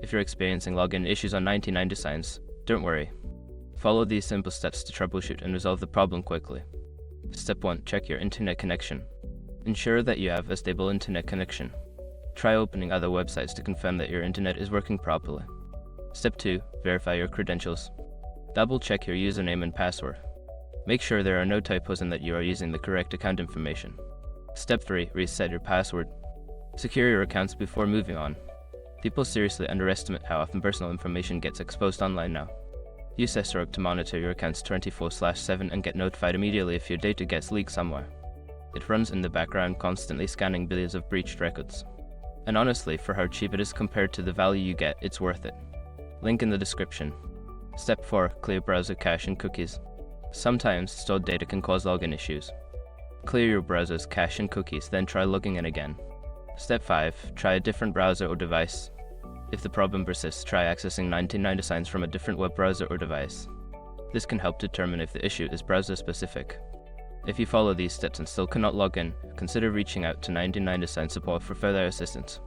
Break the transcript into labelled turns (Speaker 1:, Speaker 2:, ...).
Speaker 1: If you're experiencing login issues on 99designs, don't worry. Follow these simple steps to troubleshoot and resolve the problem quickly. Step 1. Check your internet connection. Ensure that you have a stable internet connection. Try opening other websites to confirm that your internet is working properly. Step 2. Verify your credentials. Double check your username and password. Make sure there are no typos and that you are using the correct account information. Step 3. Reset your password. Secure your accounts before moving on. People seriously underestimate how often personal information gets exposed online now. Use SROG to monitor your accounts 24/7 and get notified immediately if your data gets leaked somewhere. It runs in the background, constantly scanning billions of breached records. And honestly, for how cheap it is compared to the value you get, it's worth it. Link in the description. Step 4. Clear browser cache and cookies. Sometimes stored data can cause login issues. Clear your browser's cache and cookies, then try logging in again. Step 5. Try a different browser or device. If the problem persists, try accessing 99designs from a different web browser or device. This can help determine if the issue is browser-specific. If you follow these steps and still cannot log in, consider reaching out to 99design support for further assistance.